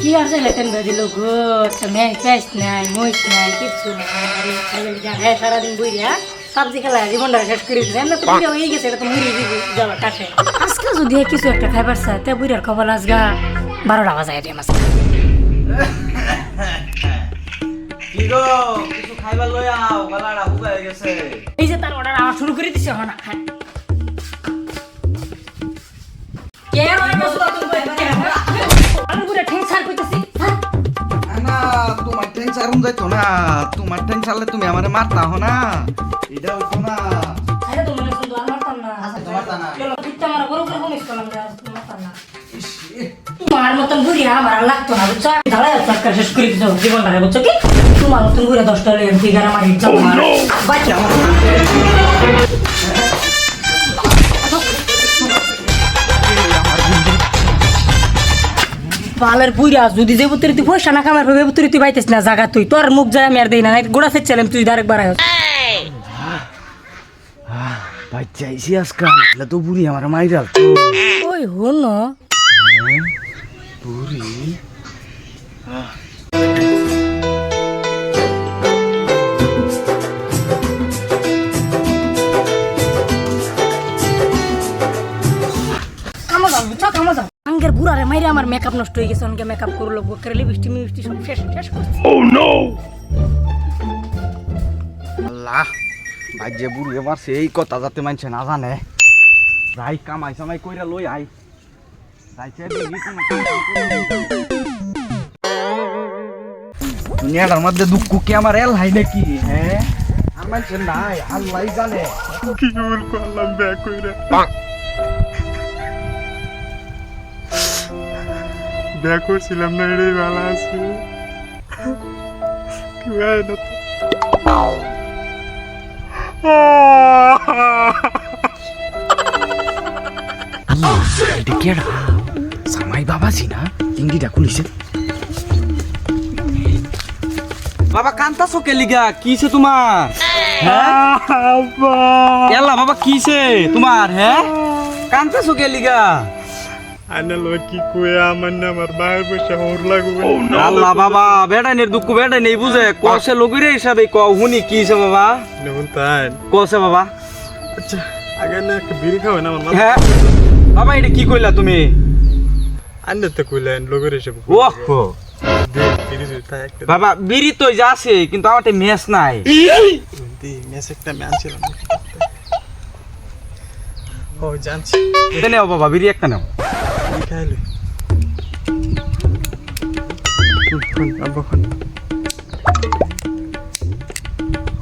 কি আছে লেতেন বাজিল গো মেঘ পেস নাই মহিষ নাই কিচ্ছু নাই সারাদিন বইয়া সবজি খেলা জীবনটা শেষ করে দিচ্ছে না তুমি হয়ে গেছে এটা তো মুড়ি যাওয়া কাছে আজকে যদি কিছু একটা খাইবার চাই তে বুড়ার খবর আজগা 12টা বাজায় রে মাছ কি গো কিছু খাইবার লই আও গলাটা শুকায় গেছে এই যে তার অর্ডার আওয়া শুরু করে দিছে হনা কে রয় বসলো তুমি আমি বুড়া ঠেং ছাড় কইতাছি না তোমার ঠ্যাং ছাড়ুন যাইতো না তোমার ঠ্যাং ছাড়লে তুমি আমারে মারতা হো না এটা হইতো না আরে তো মনে সুন্দর মারতাম না তোমার তা না চলো কিত্তা মারা বড় করে বলিস তো না মারতাম না তোমার মতন বুড়ি আমার আর লাগতো না বুঝছো ঢালাই সরকার শেষ করে দিছো জীবনটা বুঝছো কি তোমার মতন বুড়ি 10টা লই এমপি গারা মারি যাও বাচ্চা পালের বুইরা যদি যে বুতরি তুই পয়সা না কামার ভাবে বুতরি তুই বাইতেছ না জায়গা তুই তোর মুখ যায় আমি আর দেই না গোড়া সেচ্ছিলাম তুই ডাইরেক্ট বাড়াই বাচ্চা আইসি আজকাল তো বুড়ি আমার মাইরাল তো ওই হন বুড়ি আঙ্গের বুড়ারে মাইরে আমার মেকআপ নষ্ট হয়ে গেছে অনকে মেকআপ করে লোক করে লিপস্টিক মিষ্টি সব শেষ শেষ করছে ও নো আল্লাহ ভাই যে বুড়ি মারছে এই কথা যাতে মানছে না জানে যাই কামাই সামাই কইরা লই আই যাইছে দুনিয়াটার মধ্যে দুঃখ কি আমার এল হাই নাকি হ্যাঁ আর মানছে নাই আল্লাহ জানে কি ভুল করলাম ব্যাক কইরা ব্যাক করছিলাম না এটাই ভালো আছে কি হয় না এটা কেডা সামাই বাবাজি না ইঙ্গিটা খুলিছে বাবা কান্তা চোখে লিগা কিছে তোমার হ্যাঁ এলা বাবা কিছে তোমার হ্যাঁ কান্তা চোখে লিগা আনা লো কি কই আমার না আমার বাইরে বসে হর লাগবে আল্লাহ বাবা বেটানের দুঃখ বেটা নেই বুঝে কসে লগিরে হিসাবে ক হুনি কিছে বাবা নেবুন তাই কসে বাবা আচ্ছা আগে না একটা বিড়ি খাওয়া না আমার হ্যাঁ বাবা এটা কি কইলা তুমি আন্না তো কইলেন লগের এসে ওহো বিড়ি তাই একটা বাবা বিড়ি তো যাচ্ছে কিন্তু আমারতে মেস নাই দি মেসেজটা আমি আনছিলাম ও জানছি নেও বাবা বিড়ি একটা নাও কি খাইলে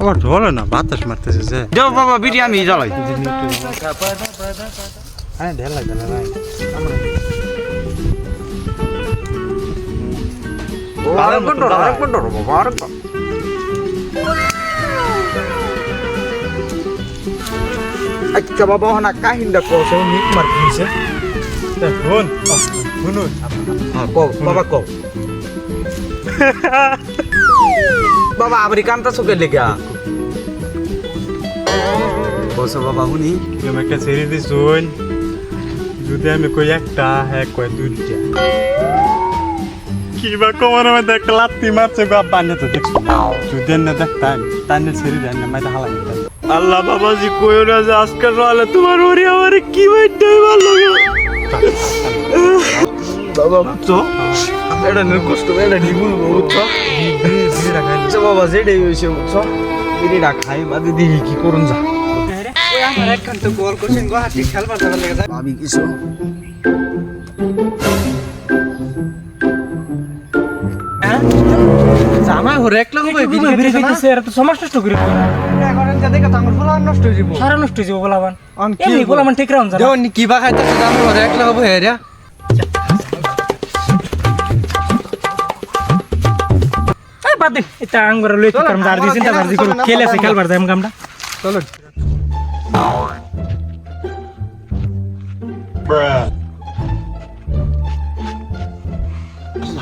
আবার ঢোলে না বাতাস মারতেছে যে যাও বাবা বিড়ি আমি জ্বালাই হ্যাঁ ঢেলা ঢেলা ভাই আচ্ছা বাবা না কাহিনটা কছে মিট মার কিছে শুন শুনুন হ্যাঁ কও বাবা কও বাবা আবরি কান্তা চোখে লেগা কছে বাবা হুনি তুমি একটা ছেড়ে দিস শুন যদি আমি কই একটা হ্যাঁ কয় দুইটা কি বা কোমর মধ্যে একটা লাত্তি মারছে গা বান্নে তো দেখছো যদি না দেখতাম তাইনে ছেড়ে দেন না মাইটা হালা আল্লাহ বাবাজি কইও না যে আজকাল রালে তোমার ওরে আমার কি বাইতে ভালো বাবা বুঝছো এটা নে কষ্ট এটা নিগুল বুঝছো বিড়ি রাখাই আচ্ছা বাবা যেটাই হইছে বুঝছো বিড়িটা খাই বাদে দিই কি করুন যা ওই আমার একখান তো কল করছেন গো হাতি খেলবার যাবার লেগে যায় ভাবি কিছু জামাই হরে এক লাখ বিড়ি খাইতেছে এরা তো সমাজ নষ্ট করে এখন এটা দেখে তো আমার ফুলা নষ্ট হয়ে যাবো সারা নষ্ট হয়ে যাবো গোলাবান অন এমনি গোলাবান ঠিক রাউন জানা দেওনি কি বা খাইতেছে জামাই হরে এক লাখ হয়ে রে এই বাদ দে এটা আঙ্গুর লই কি করম দাঁড় দিছিন তা দাঁড় দি করো খেলে আছে খেলবার যাই কামটা চলো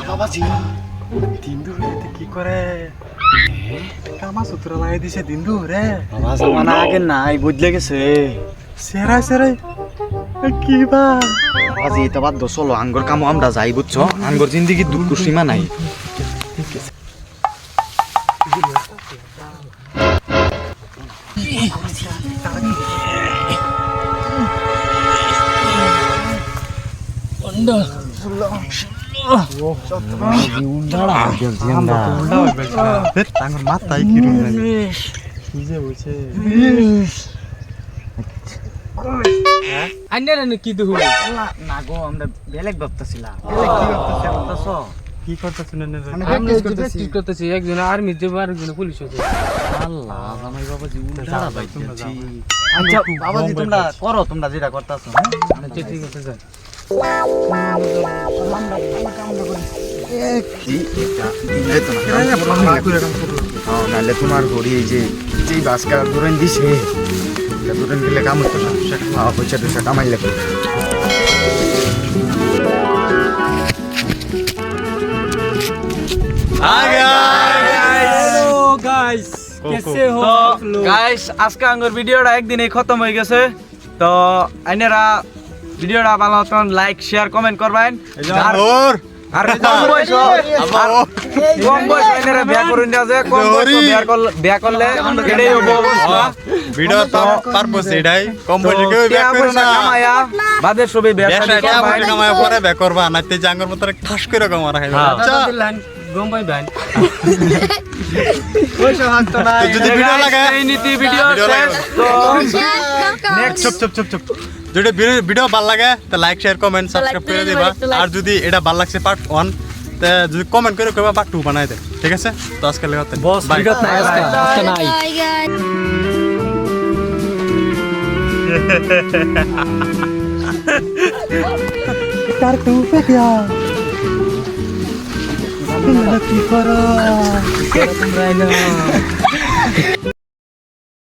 বাবাজি দিন্দু কি করে কামা সূত্র লাগাই দিছে দিন্দু রে বাবা জামানা আগে নাই বদলে গেছে সেরাই সেরাই কি বা আজি এটা বাদ দো চলো আঙ্গুর কামো আমরা যাই বুঝছো আঙ্গর জিন্দগি দুঃখ সীমা নাই তাঙ্গর মাথায় কি রুম কি যে হইছে আন্যার কি দুহু না গো আমরা বেলেগ ভাবতাছিলাম কি করতেছেন আমি প্র্যাকটিস করতেছি একজন আর্মি যে আরেকজন পুলিশ হচ্ছে আল্লাহ জামাই বাবাজি উল্টা বাইতেছি আচ্ছা বাবাজি তোমরা করো তোমরা যেটা করতাছো আচ্ছা ঠিক আছে স্যার নাহলে তোমার ঘড়ি এই যে যেই বাসকা ধরেন দিছে ধরেন দিলে কাম হতো না পয়সা টয়সা কামাইলে গাইস कैसे हो তো आप लोग গাইস আজকে আঙ্গুর ভিডিওটা একদিনেই খতম হয়ে গেছে তো আইনেরা ভিডিওটা ভালো মতন লাইক শেয়ার কমেন্ট করবেন আর কম বয়স আইনেরা বিয়া করুন না যে কম বয়স বিয়া করলে এটাই হবো অবস্থা ভিডিও পারপোজ এটাই কম বয়সে কেউ টিয়া ব্যাক করে পয়সা না কামায়া বাদের সবে বিয়া শাদী ব্যবসা টাকা করবেন। পয়সা কামায় পরে ব্যাক করবা না তে জাঙ্গর মত ঠাস করে কামার খাইবা হ্যাঁ। আচ্ছা দাদা দিলেন গম ভাই ভাই তো যদি ভিডিও লাগে এই নীতি ভিডিও ভিডিও শেষ লাগে। তো চুপ চুপ চুপ চুপ যদি ভিডিও ভালো লাগে তো লাইক শেয়ার কমেন্ট সাবস্ক্রাইব করে দিবা আর যদি এটা ভালো লাগছে পার্ট 1 তে যদি কমেন্ট করে কইবা পার্ট 2 বানাই দে ঠিক আছে তো আজকে লাগাতে বস ভিডিও নাই আজকে নাই তোমরা